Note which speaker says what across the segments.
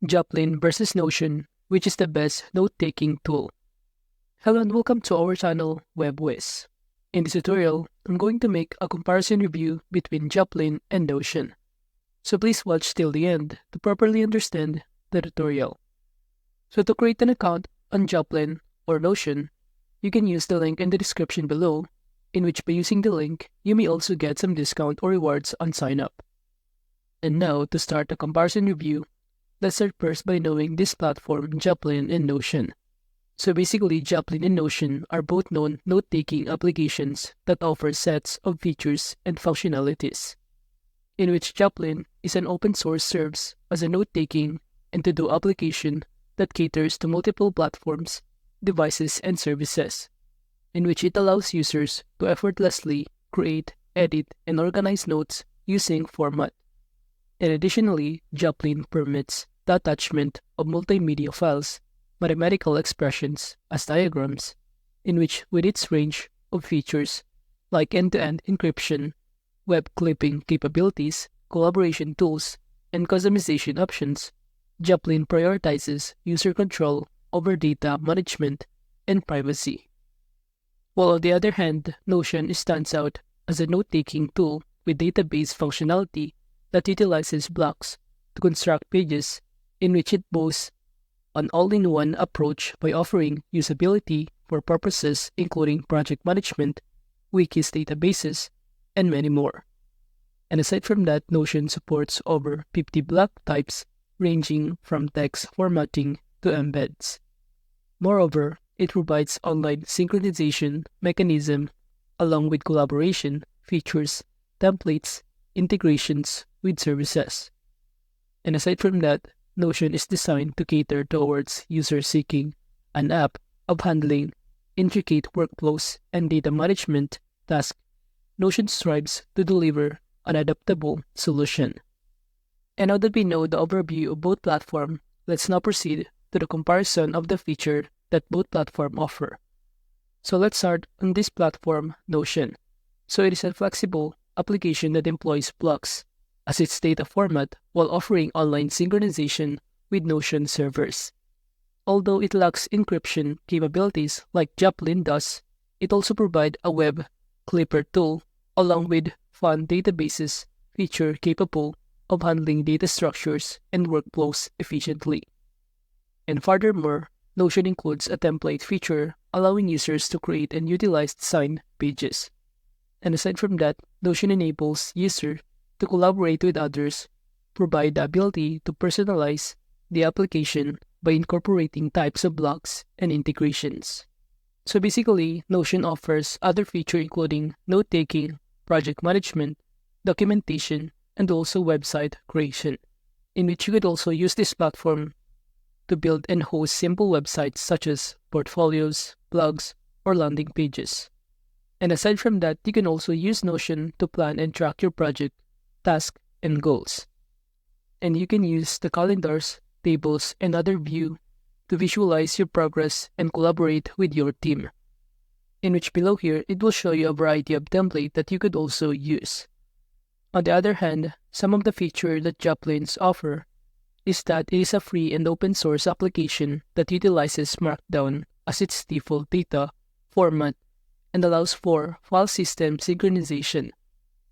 Speaker 1: Joplin versus Notion, which is the best note-taking tool. Hello and welcome to our channel, WebWiz. In this tutorial, I'm going to make a comparison review between Joplin and Notion. So please watch till the end to properly understand the tutorial. So to create an account on Joplin or Notion, you can use the link in the description below, in which by using the link, you may also get some discount or rewards on sign up. And now, to start the comparison review, let's start first by knowing this platform, Joplin and Notion. So basically, Joplin and Notion are both known note-taking applications that offer sets of features and functionalities, in which Joplin is an open source serves as a note-taking and to-do application that caters to multiple platforms, devices, and services, in which it allows users to effortlessly create, edit, and organize notes using format. And additionally, Joplin permits the attachment of multimedia files, mathematical expressions as diagrams, in which with its range of features like end-to-end encryption, web clipping capabilities, collaboration tools, and customization options, Joplin prioritizes user control over data management and privacy. While on the other hand, Notion stands out as a note-taking tool with database functionality that utilizes blocks to construct pages, in which it boasts an all-in-one approach by offering usability for purposes including project management, wikis, databases, and many more. And aside from that, Notion supports over 50 block types ranging from text formatting to embeds. Moreover, it provides online synchronization mechanism along with collaboration features, templates, integrations with services. And aside from that, Notion is designed to cater towards users seeking an app of handling intricate workflows and data management tasks. Notion strives to deliver an adaptable solution. And now that we know the overview of both platforms, let's now proceed to the comparison of the feature that both platforms offer. So let's start on this platform, Notion. So it is a flexible application that employs blocks as its data format while offering online synchronization with Notion servers. Although it lacks encryption capabilities like Joplin does, it also provides a web clipper tool along with fun databases feature capable of handling data structures and workflows efficiently. And furthermore, Notion includes a template feature allowing users to create and utilize design pages. And aside from that, Notion enables users to collaborate with others, provide the ability to personalize the application by incorporating types of blocks and integrations. So basically, Notion offers other features including note-taking, project management, documentation, and also website creation, in which you could also use this platform to build and host simple websites such as portfolios, blogs, or landing pages. And aside from that, you can also use Notion to plan and track your project, tasks, and goals. And you can use the calendars, tables, and other view to visualize your progress and collaborate with your team. In which below here, it will show you a variety of templates that you could also use. On the other hand, some of the features that Joplins offer is that it is a free and open source application that utilizes Markdown as its default data format and allows for file system synchronization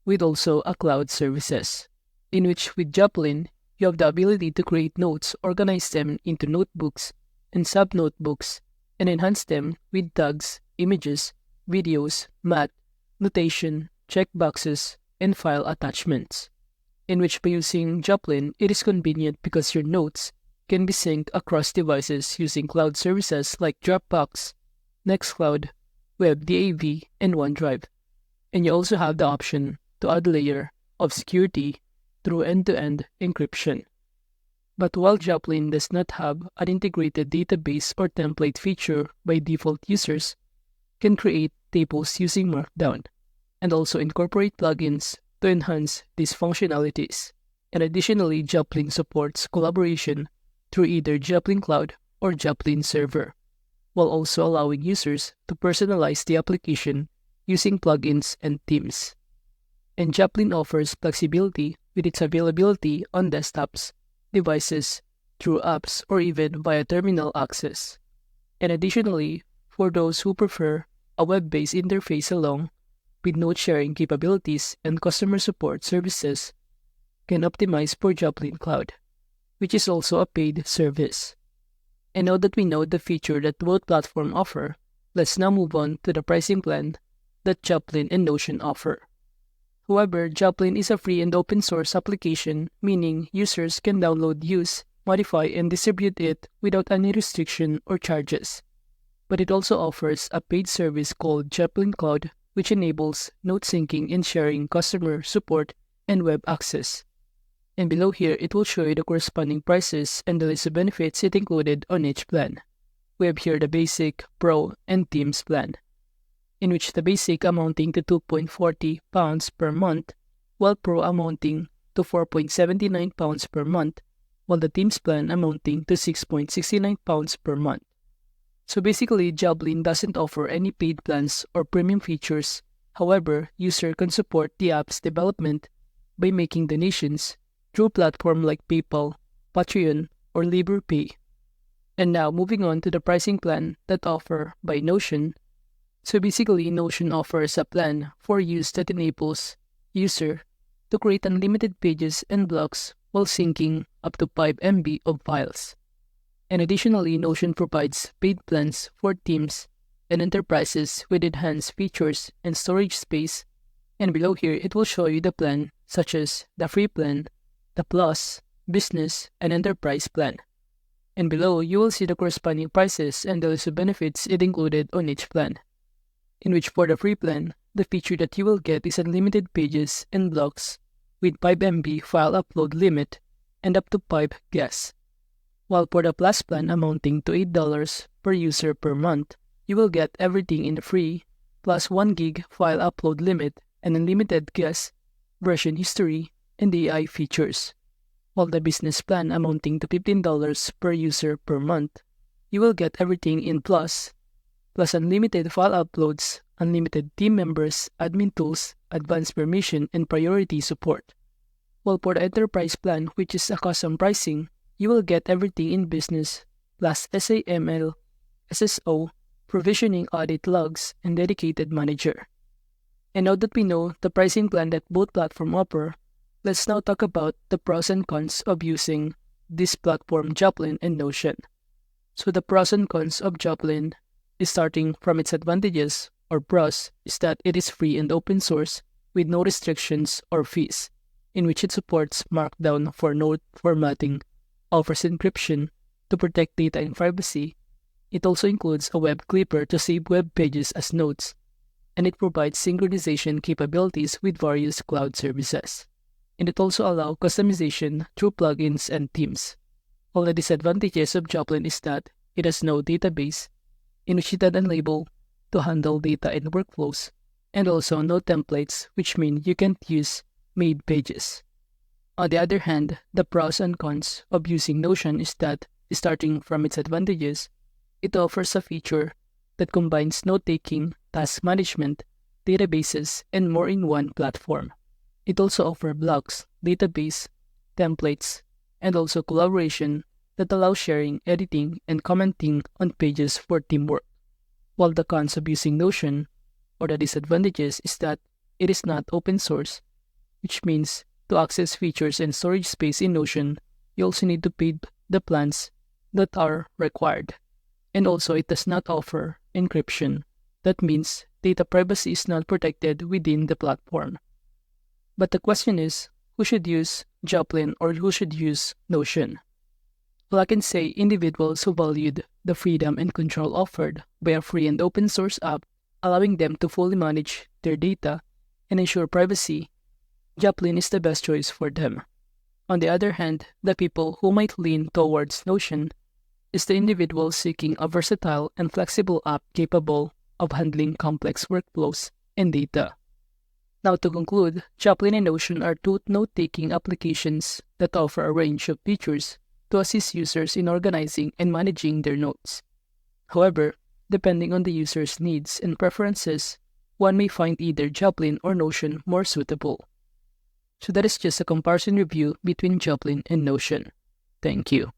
Speaker 1: with also a cloud services, in which with Joplin, you have the ability to create notes, organize them into notebooks and sub-notebooks, and enhance them with tags, images, videos, math, notation, checkboxes, and file attachments. In which by using Joplin, it is convenient because your notes can be synced across devices using cloud services like Dropbox, Nextcloud, WebDAV, and OneDrive. And you also have the option to add a layer of security through end-to-end encryption. But while Joplin does not have an integrated database or template feature by default, users can create tables using Markdown and also incorporate plugins to enhance these functionalities. And additionally, Joplin supports collaboration through either Joplin Cloud or Joplin Server, while also allowing users to personalize the application using plugins and themes. And Joplin offers flexibility with its availability on desktops, devices, through apps or even via terminal access. And additionally, for those who prefer a web-based interface along with note sharing capabilities and customer support services, can optimize for Joplin Cloud, which is also a paid service. And now that we know the feature that both platforms offer, let's now move on to the pricing plan that Joplin and Notion offer. However, Joplin is a free and open source application, meaning users can download, use, modify, and distribute it without any restriction or charges. But it also offers a paid service called Joplin Cloud, which enables note syncing and sharing, customer support, and web access. And below here, it will show you the corresponding prices and the list of benefits it included on each plan. We have here the basic, pro, and themes plan, in which the basic amounting to £2.40 per month, while pro amounting to £4.79 per month, while the themes plan amounting to £6.69 per month. So basically, Joplin doesn't offer any paid plans or premium features. However, user can support the app's development by making donations through platforms like PayPal, Patreon, or LiberPay. And now moving on to the pricing plan that offered by Notion. So basically, Notion offers a plan for use that enables user to create unlimited pages and blocks while syncing up to 5 MB of files. And additionally, Notion provides paid plans for teams and enterprises with enhanced features and storage space. And below here, it will show you the plan such as the free plan, the plus, business, and enterprise plan. And below, you will see the corresponding prices and the list of benefits it included on each plan. In which for the free plan, the feature that you will get is unlimited pages and blocks with 5 MB file upload limit and up to 5 guests. While for the plus plan amounting to $8 per user per month, you will get everything in the free, plus 1 gig file upload limit and unlimited guests, version history, and AI features. While the business plan amounting to $15 per user per month, you will get everything in plus unlimited file uploads, unlimited team members, admin tools, advanced permission, and priority support. While for the enterprise plan, which is a custom pricing, you will get everything in business, plus SAML, SSO, provisioning audit logs, and dedicated manager. And now that we know the pricing plan that both platforms offer, let's now talk about the pros and cons of using this platform, Joplin and Notion. So the pros and cons of Joplin is starting from its advantages, or pros, is that it is free and open source with no restrictions or fees, in which it supports Markdown for note formatting, offers encryption to protect data and privacy. It also includes a web clipper to save web pages as notes, and it provides synchronization capabilities with various cloud services. And it also allows customization through plugins and themes. All the disadvantages of Joplin is that it has no database, in which it is unable to handle data and workflows, and also no templates, which mean you can't use made pages. On the other hand, the pros and cons of using Notion is that, starting from its advantages, it offers a feature that combines note-taking, task management, databases, and more in one platform. It also offers blocks, database, templates, and also collaboration that allows sharing, editing, and commenting on pages for teamwork. While the cons of using Notion, or the disadvantages, is that it is not open source, which means to access features and storage space in Notion, you also need to pay the plans that are required. And also, it does not offer encryption. That means data privacy is not protected within the platform. But the question is, who should use Joplin or who should use Notion? Well, I can say individuals who valued the freedom and control offered by a free and open source app, allowing them to fully manage their data and ensure privacy, Joplin is the best choice for them. On the other hand, the people who might lean towards Notion is the individual seeking a versatile and flexible app capable of handling complex workflows and data. Now to conclude, Joplin and Notion are two note-taking applications that offer a range of features to assist users in organizing and managing their notes. However, depending on the user's needs and preferences, one may find either Joplin or Notion more suitable. So that is just a comparison review between Joplin and Notion. Thank you.